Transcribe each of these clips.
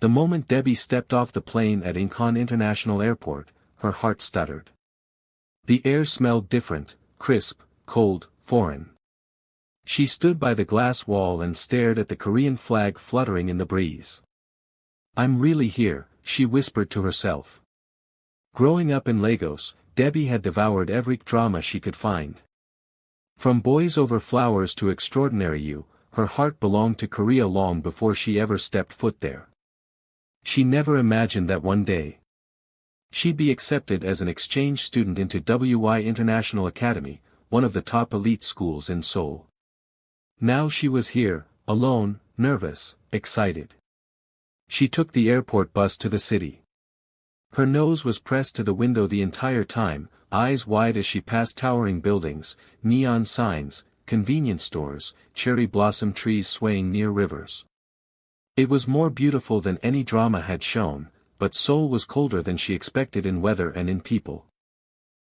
The moment Debbie stepped off the plane at Incheon International Airport, her heart stuttered. The air smelled different, crisp, cold, foreign. She stood by the glass wall and stared at the Korean flag fluttering in the breeze. "I'm really here," she whispered to herself. Growing up in Lagos, Debbie had devoured every drama she could find. From Boys Over Flowers to Extraordinary You, her heart belonged to Korea long before she ever stepped foot there. She never imagined that one day she'd be accepted as an exchange student into WY International Academy, one of the top elite schools in Seoul. Now she was here, alone, nervous, excited. She took the airport bus to the city. Her nose was pressed to the window the entire time, eyes wide as she passed towering buildings, neon signs, convenience stores, cherry blossom trees swaying near rivers. It was more beautiful than any drama had shown, but Seoul was colder than she expected in weather and in people.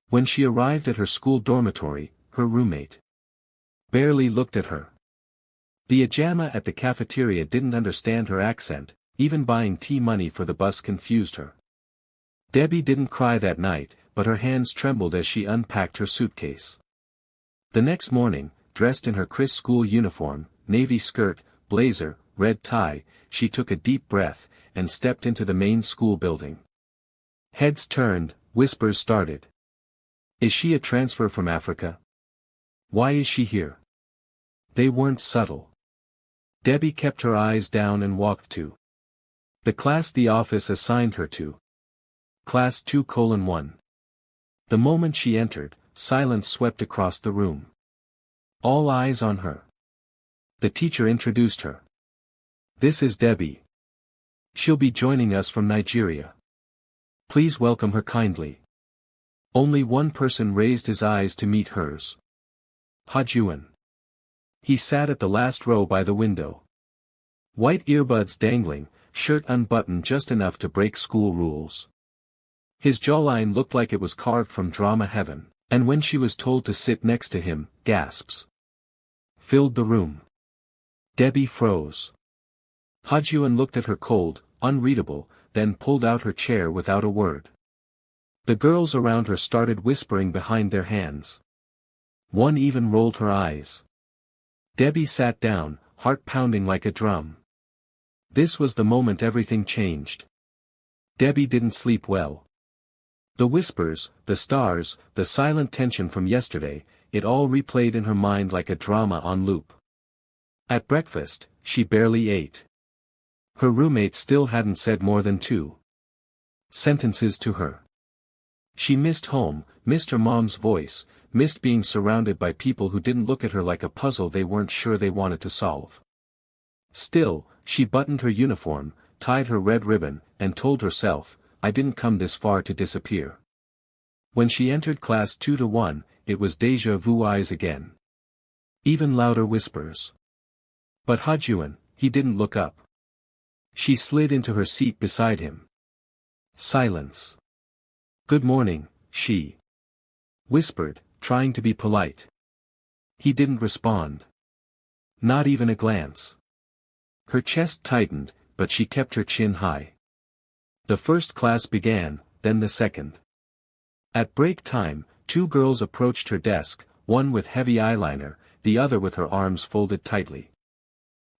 When she arrived at her school dormitory, her roommate barely looked at her. The ajama at the cafeteria didn't understand her accent, even buying tea money for the bus confused her. Debbie didn't cry that night, but her hands trembled as she unpacked her suitcase. The next morning, dressed in her crisp school uniform, navy skirt, blazer, red tie, she took a deep breath, and stepped into the main school building. Heads turned, whispers started. Is she a transfer from Africa? Why is she here? They weren't subtle. Debbie kept her eyes down and walked to the class the office assigned her to. Class 2:1. The moment she entered, silence swept across the room. All eyes on her. The teacher introduced her. This is Debbie. She'll be joining us from Nigeria. Please welcome her kindly. Only one person raised his eyes to meet hers. Ha-Juan. He sat at the last row by the window. White earbuds dangling, shirt unbuttoned just enough to break school rules. His jawline looked like it was carved from drama heaven, and when she was told to sit next to him, gasps filled the room. Debbie froze. Ha-Juan looked at her cold, unreadable, then pulled out her chair without a word. The girls around her started whispering behind their hands. One even rolled her eyes. Debbie sat down, heart pounding like a drum. This was the moment everything changed. Debbie didn't sleep well. The whispers, the stars, the silent tension from yesterday, it all replayed in her mind like a drama on loop. At breakfast, she barely ate. Her roommate still hadn't said more than 2 sentences to her. She missed home, missed her mom's voice, missed being surrounded by people who didn't look at her like a puzzle they weren't sure they wanted to solve. Still, she buttoned her uniform, tied her red ribbon, and told herself, I didn't come this far to disappear. When she entered class 2:1, it was déjà vu eyes again. Even louder whispers. But Ha-Juan, he didn't look up. She slid into her seat beside him. Silence. Good morning, she whispered, trying to be polite. He didn't respond. Not even a glance. Her chest tightened, but she kept her chin high. The first class began, then the second. At break time, 2 girls approached her desk, one with heavy eyeliner, the other with her arms folded tightly.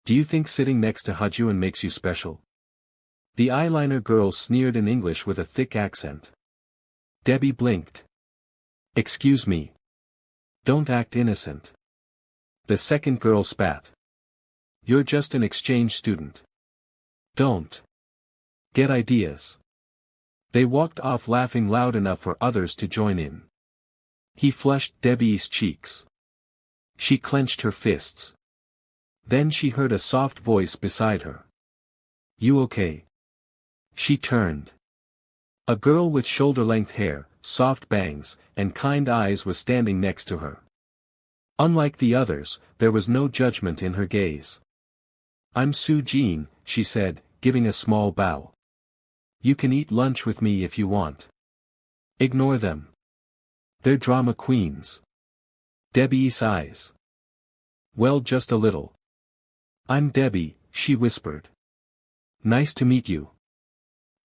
Do you think sitting next to Ha-Juan makes you special? The eyeliner girl sneered in English with a thick accent. Debbie blinked. Excuse me. Don't act innocent. The second girl spat. You're just an exchange student. Don't get ideas. They walked off laughing loud enough for others to join in. He flushed Debbie's cheeks. She clenched her fists. Then she heard a soft voice beside her. You okay? She turned. A girl with shoulder-length hair, soft bangs, and kind eyes was standing next to her. Unlike the others, there was no judgment in her gaze. I'm Soo-Jin, she said, giving a small bow. You can eat lunch with me if you want. Ignore them. They're drama queens. Debbie's eyes. Well, just a little. I'm Debbie, she whispered. Nice to meet you.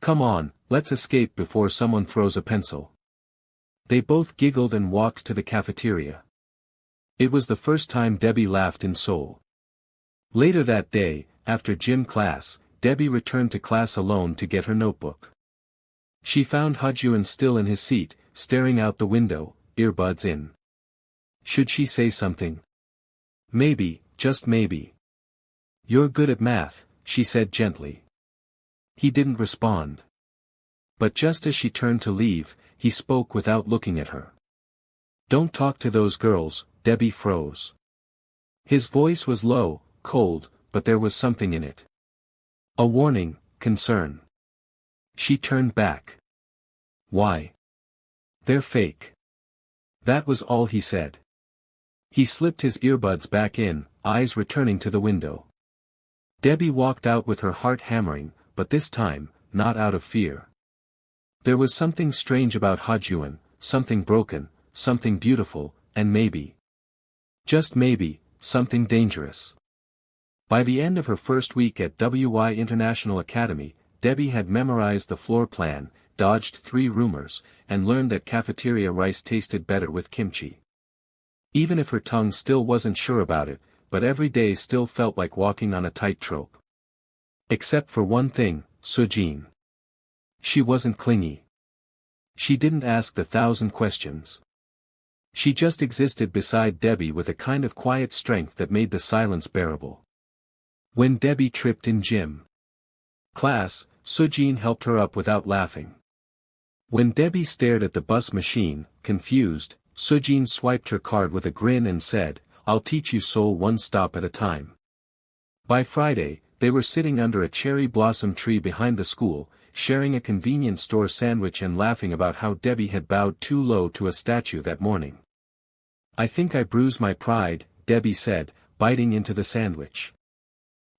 Come on, let's escape before someone throws a pencil. They both giggled and walked to the cafeteria. It was the first time Debbie laughed in Seoul. Later that day, after gym class, Debbie returned to class alone to get her notebook. She found Hajun still in his seat, staring out the window, earbuds in. Should she say something? Maybe, just maybe. You're good at math, she said gently. He didn't respond. But just as she turned to leave, he spoke without looking at her. Don't talk to those girls, Debbie froze. His voice was low, cold, but there was something in it. A warning, concern. She turned back. Why? They're fake. That was all he said. He slipped his earbuds back in, eyes returning to the window. Debbie walked out with her heart hammering, but this time, not out of fear. There was something strange about Hajun, something broken, something beautiful, and maybe, just maybe, something dangerous. By the end of her first week at WY International Academy, Debbie had memorized the floor plan, dodged 3 rumors, and learned that cafeteria rice tasted better with kimchi. Even if her tongue still wasn't sure about it, but every day still felt like walking on a tightrope. Except for one thing, Sujin. She wasn't clingy. She didn't ask the 1,000 questions. She just existed beside Debbie with a kind of quiet strength that made the silence bearable. When Debbie tripped in gym class, Sujin helped her up without laughing. When Debbie stared at the bus machine, confused, Sujin swiped her card with a grin and said, I'll teach you Seoul one stop at a time. By Friday, they were sitting under a cherry blossom tree behind the school, sharing a convenience store sandwich and laughing about how Debbie had bowed too low to a statue that morning. I think I bruised my pride, Debbie said, biting into the sandwich.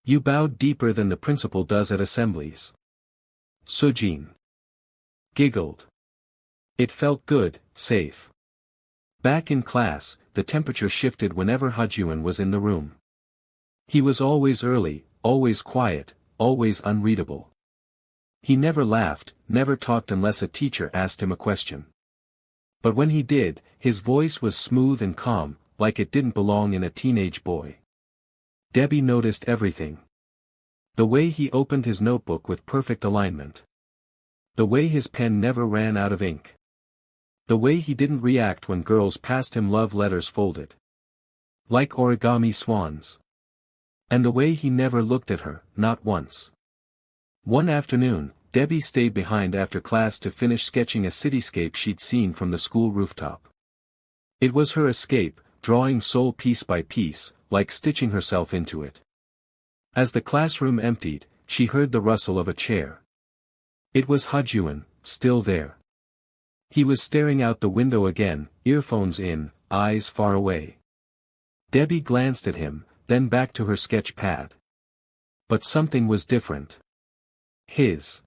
You bowed deeper than the principal does at assemblies. Sujin giggled. It felt good, safe. Back in class, the temperature shifted whenever Hajun was in the room. He was always early, always quiet, always unreadable. He never laughed, never talked unless a teacher asked him a question. But when he did, his voice was smooth and calm, like it didn't belong in a teenage boy. Debbie noticed everything. The way he opened his notebook with perfect alignment. The way his pen never ran out of ink. The way he didn't react when girls passed him love letters folded like origami swans. And the way he never looked at her, not once. One afternoon, Debbie stayed behind after class to finish sketching a cityscape she'd seen from the school rooftop. It was her escape, drawing Seoul piece by piece, like stitching herself into it. As the classroom emptied, she heard the rustle of a chair. It was Hajun, still there. He was staring out the window again, earphones in, eyes far away. Debbie glanced at him, then back to her sketch pad. But something was different. His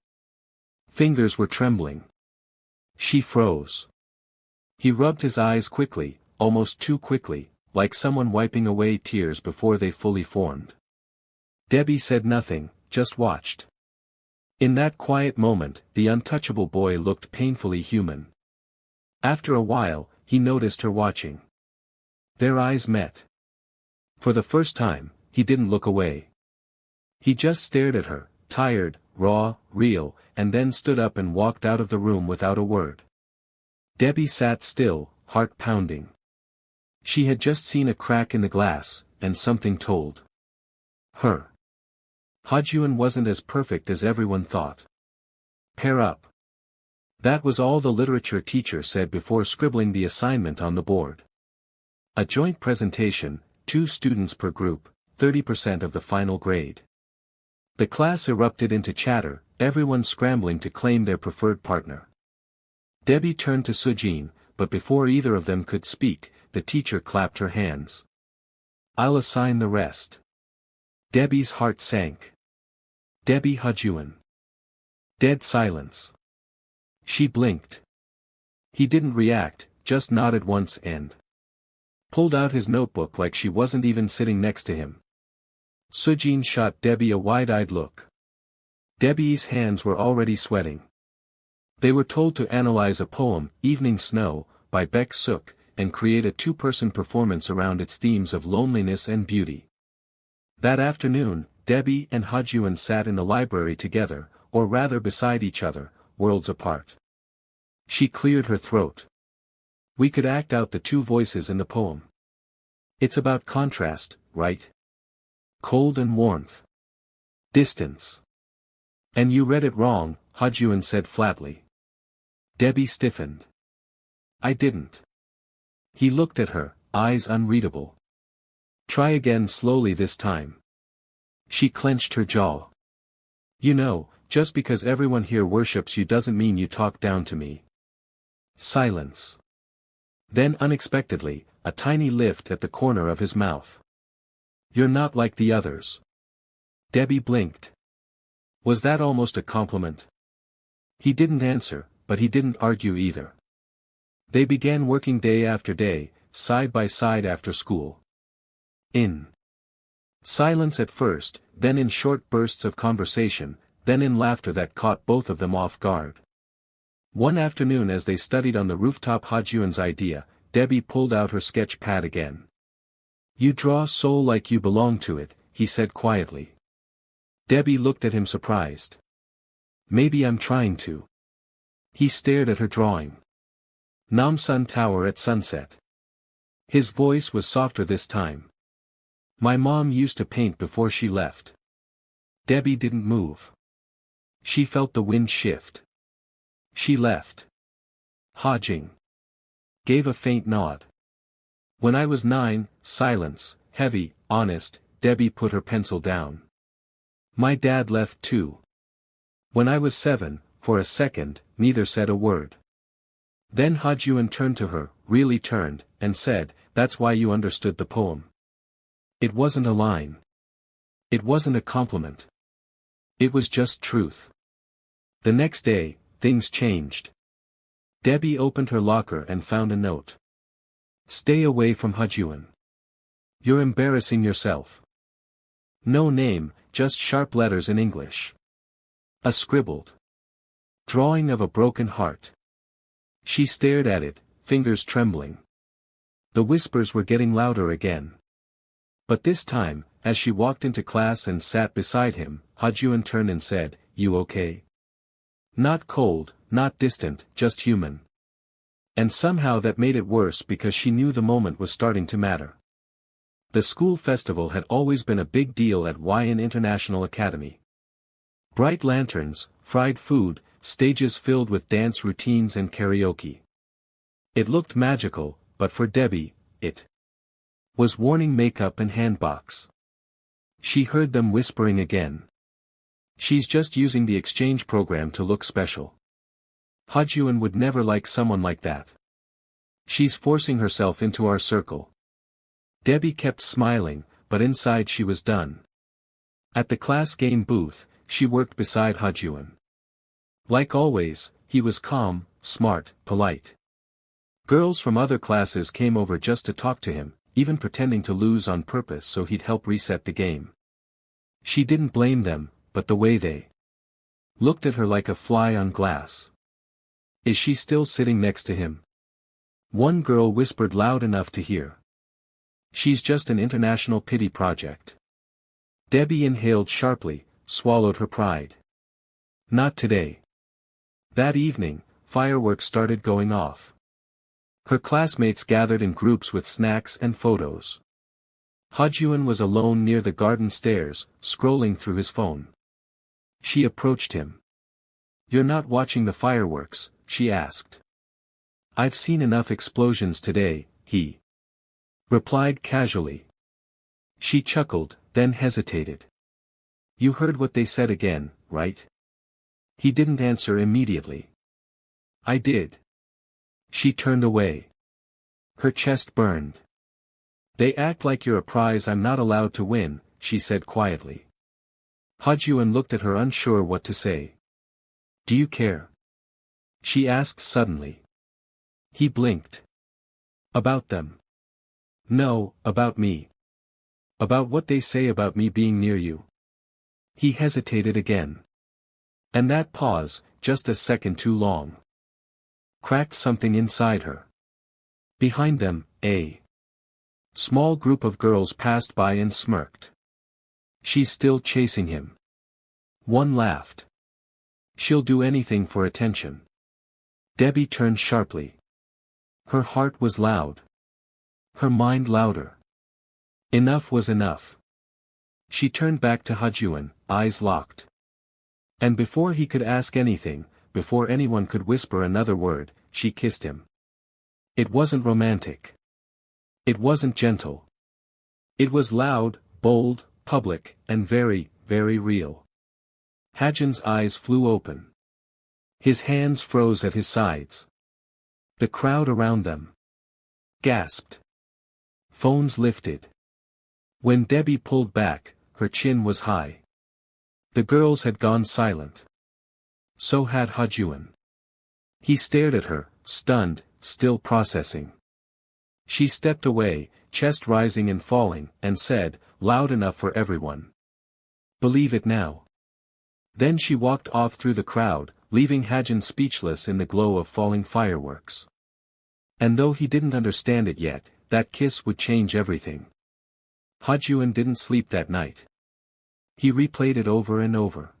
fingers were trembling. She froze. He rubbed his eyes quickly, almost too quickly, like someone wiping away tears before they fully formed. Debbie said nothing, just watched. In that quiet moment, the untouchable boy looked painfully human. After a while, he noticed her watching. Their eyes met. For the first time, he didn't look away. He just stared at her, tired, raw, real, and then stood up and walked out of the room without a word. Debbie sat still, heart pounding. She had just seen a crack in the glass, and something told her. Hajun wasn't as perfect as everyone thought. Pair up. That was all the literature teacher said before scribbling the assignment on the board. A joint presentation, 2 students per group, 30% of the final grade. The class erupted into chatter, everyone scrambling to claim their preferred partner. Debbie turned to Sujin, but before either of them could speak, the teacher clapped her hands. I'll assign the rest. Debbie's heart sank. Debbie Hajun. Dead silence. She blinked. He didn't react, just nodded once and pulled out his notebook like she wasn't even sitting next to him. Sujin shot Debbie a wide-eyed look. Debbie's hands were already sweating. They were told to analyze a poem, Evening Snow, by Baek Suk, and create a two-person performance around its themes of loneliness and beauty. That afternoon, Debbie and Hajun sat in the library together, or rather beside each other, worlds apart. She cleared her throat. We could act out the two voices in the poem. It's about contrast, right? Cold and warmth. Distance. And you read it wrong, Hajun said flatly. Debbie stiffened. I didn't. He looked at her, eyes unreadable. Try again slowly this time. She clenched her jaw. You know, just because everyone here worships you doesn't mean you talk down to me. Silence. Then unexpectedly, a tiny lift at the corner of his mouth. You're not like the others. Debbie blinked. Was that almost a compliment? He didn't answer, but he didn't argue either. They began working day after day, side by side after school. In silence at first, then in short bursts of conversation, then in laughter that caught both of them off guard. One afternoon as they studied on the rooftop, Hajun's idea, Debbie pulled out her sketch pad again. You draw Seoul like you belong to it, he said quietly. Debbie looked at him surprised. Maybe I'm trying to. He stared at her drawing. Namsan Tower at sunset. His voice was softer this time. My mom used to paint before she left. Debbie didn't move. She felt the wind shift. She left. Hajing gave a faint nod. When I was 9, silence, heavy, honest, Debbie put her pencil down. My dad left too. When I was 7, for a second, neither said a word. Then Hajun turned to her, really turned, and said, that's why you understood the poem. It wasn't a line. It wasn't a compliment. It was just truth. The next day, things changed. Debbie opened her locker and found a note. Stay away from Hajun. You're embarrassing yourself. No name, just sharp letters in English. A scribbled drawing of a broken heart. She stared at it, fingers trembling. The whispers were getting louder again. But this time, as she walked into class and sat beside him, Hajun turned and said, You okay? Not cold, not distant, just human. And somehow that made it worse because she knew the moment was starting to matter. The school festival had always been a big deal at YN International Academy. Bright lanterns, fried food, stages filled with dance routines and karaoke. It looked magical, but for Debbie, it was warning makeup and handbox. She heard them whispering again. She's just using the exchange program to look special. Hajun would never like someone like that. She's forcing herself into our circle. Debbie kept smiling, but inside she was done. At the class game booth, she worked beside Hajun. Like always, he was calm, smart, polite. Girls from other classes came over just to talk to him, even pretending to lose on purpose so he'd help reset the game. She didn't blame them, but the way they looked at her like a fly on glass. Is she still sitting next to him? One girl whispered loud enough to hear. She's just an international pity project. Debbie inhaled sharply, swallowed her pride. Not today. That evening, fireworks started going off. Her classmates gathered in groups with snacks and photos. Hajun was alone near the garden stairs, scrolling through his phone. She approached him. You're not watching the fireworks, she asked. I've seen enough explosions today, he replied casually. She chuckled, then hesitated. You heard what they said again, right? He didn't answer immediately. I did. She turned away. Her chest burned. They act like you're a prize I'm not allowed to win, she said quietly. Hajun looked at her unsure what to say. Do you care? She asked suddenly. He blinked. About them. No, about me. About what they say about me being near you. He hesitated again. And that pause, just a second too long, cracked something inside her. Behind them, a small group of girls passed by and smirked. She's still chasing him. One laughed. She'll do anything for attention. Debbie turned sharply. Her heart was loud. Her mind louder. Enough was enough. She turned back to Hajuan, eyes locked. And before he could ask anything, before anyone could whisper another word, she kissed him. It wasn't romantic. It wasn't gentle. It was loud, bold, public, and very, very real. Hajuan's eyes flew open. His hands froze at his sides. The crowd around them gasped. Phones lifted. When Debbie pulled back, her chin was high. The girls had gone silent. So had Hajuan. He stared at her, stunned, still processing. She stepped away, chest rising and falling, and said, loud enough for everyone. Believe it now. Then she walked off through the crowd, leaving Hajuan speechless in the glow of falling fireworks. And though he didn't understand it yet, that kiss would change everything. Hajuan didn't sleep that night. He replayed it over and over.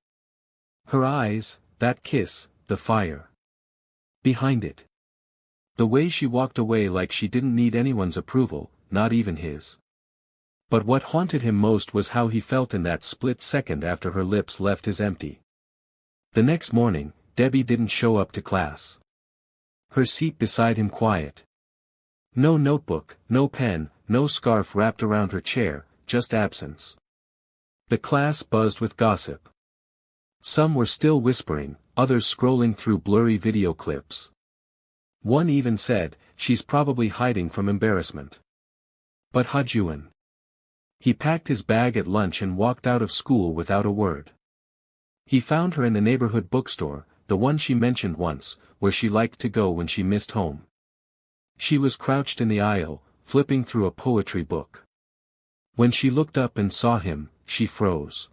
Her eyes, that kiss, the fire behind it. The way she walked away like she didn't need anyone's approval, not even his. But what haunted him most was how he felt in that split second after her lips left his empty. The next morning, Debbie didn't show up to class. Her seat beside him quiet. No notebook, no pen, no scarf wrapped around her chair, just absence. The class buzzed with gossip. Some were still whispering, others scrolling through blurry video clips. One even said, she's probably hiding from embarrassment. But Hajuan. He packed his bag at lunch and walked out of school without a word. He found her in the neighborhood bookstore, the one she mentioned once, where she liked to go when she missed home. She was crouched in the aisle, flipping through a poetry book. When she looked up and saw him, she froze.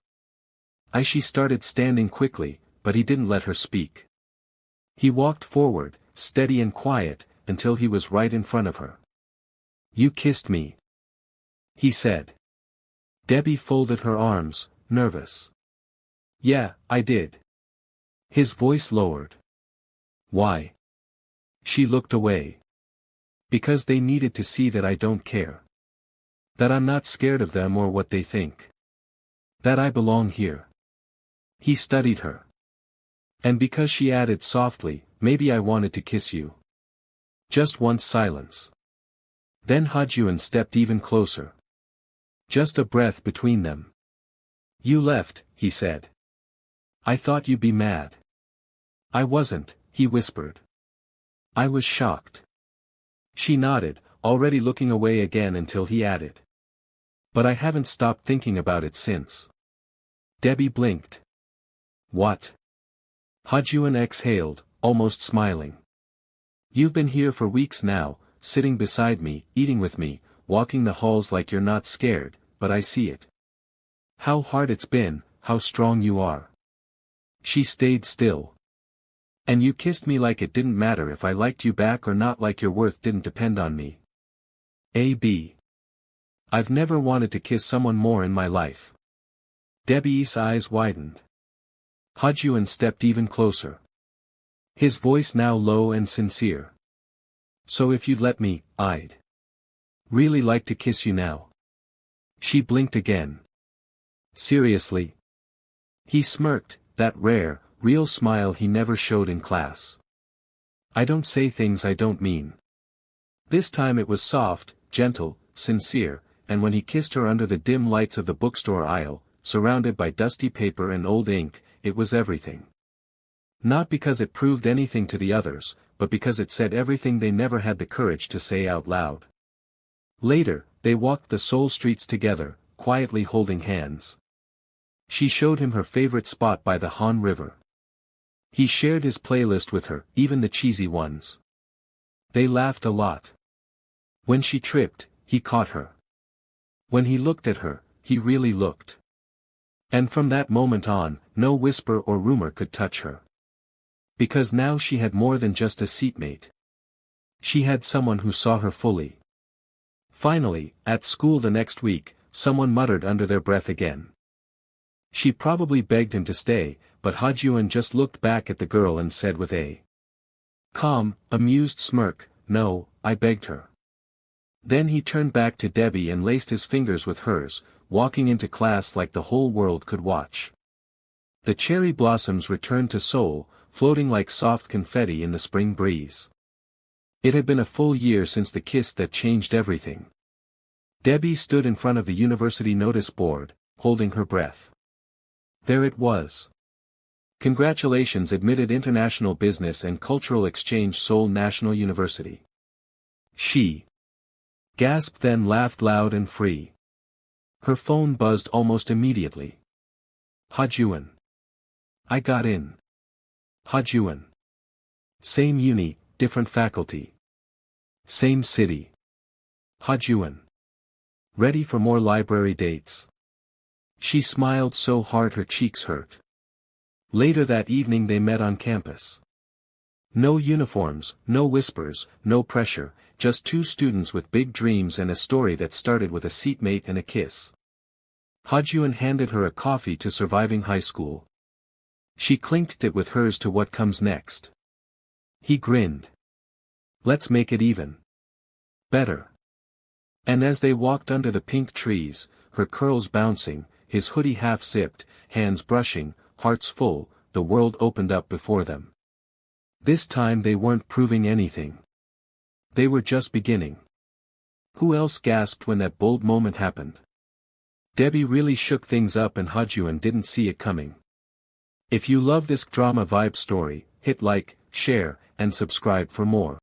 She started standing quickly, but he didn't let her speak. He walked forward, steady and quiet, until he was right in front of her. You kissed me, he said. Debbie folded her arms, nervous. Yeah, I did. His voice lowered. Why? She looked away. Because they needed to see that I don't care. That I'm not scared of them or what they think. That I belong here. He studied her. And because she added softly, maybe I wanted to kiss you. Just once silence. Then Hajuan stepped even closer. Just a breath between them. You left, he said. I thought you'd be mad. I wasn't, he whispered. I was shocked. She nodded, already looking away again until he added. But I haven't stopped thinking about it since. Debbie blinked. What? Hajuan exhaled, almost smiling. You've been here for weeks now, sitting beside me, eating with me, walking the halls like you're not scared, but I see it. How hard it's been, how strong you are. She stayed still. And you kissed me like it didn't matter if I liked you back or not, like your worth didn't depend on me. I've never wanted to kiss someone more in my life. Debbie's eyes widened. Hajuan stepped even closer. His voice now low and sincere. So if you'd let me, I'd really like to kiss you now. She blinked again. Seriously? He smirked, that rare, real smile he never showed in class. I don't say things I don't mean. This time it was soft, gentle, sincere, and when he kissed her under the dim lights of the bookstore aisle, surrounded by dusty paper and old ink, it was everything. Not because it proved anything to the others, but because it said everything they never had the courage to say out loud. Later, they walked the Seoul streets together, quietly holding hands. She showed him her favorite spot by the Han River. He shared his playlist with her, even the cheesy ones. They laughed a lot. When she tripped, he caught her. When he looked at her, he really looked. And from that moment on, no whisper or rumor could touch her. Because now she had more than just a seatmate. She had someone who saw her fully. Finally, at school the next week, someone muttered under their breath again. She probably begged him to stay, but Ha-Juan just looked back at the girl and said with a calm, amused smirk, "No, I begged her." Then he turned back to Debbie and laced his fingers with hers, walking into class like the whole world could watch. The cherry blossoms returned to Seoul, floating like soft confetti in the spring breeze. It had been a full year since the kiss that changed everything. Debbie stood in front of the university notice board, holding her breath. There it was. Congratulations, admitted International Business and Cultural Exchange, Seoul National University. She gasped, then laughed loud and free. Her phone buzzed almost immediately. Ha-Juan. I got in. Ha-Juan. Same uni, different faculty. Same city. Ha-Juan. Ready for more library dates? She smiled so hard her cheeks hurt. Later that evening they met on campus. No uniforms, no whispers, no pressure, just two students with big dreams and a story that started with a seatmate and a kiss. Ha-Juan handed her a coffee to surviving high school. She clinked it with hers to what comes next. He grinned. Let's make it even better. And as they walked under the pink trees, her curls bouncing, his hoodie half-zipped, hands brushing, hearts full, the world opened up before them. This time they weren't proving anything. They were just beginning. Who else gasped when that bold moment happened? Debbie really shook things up and Ha-Juan didn't see it coming. If you love this drama vibe story, hit like, share, and subscribe for more.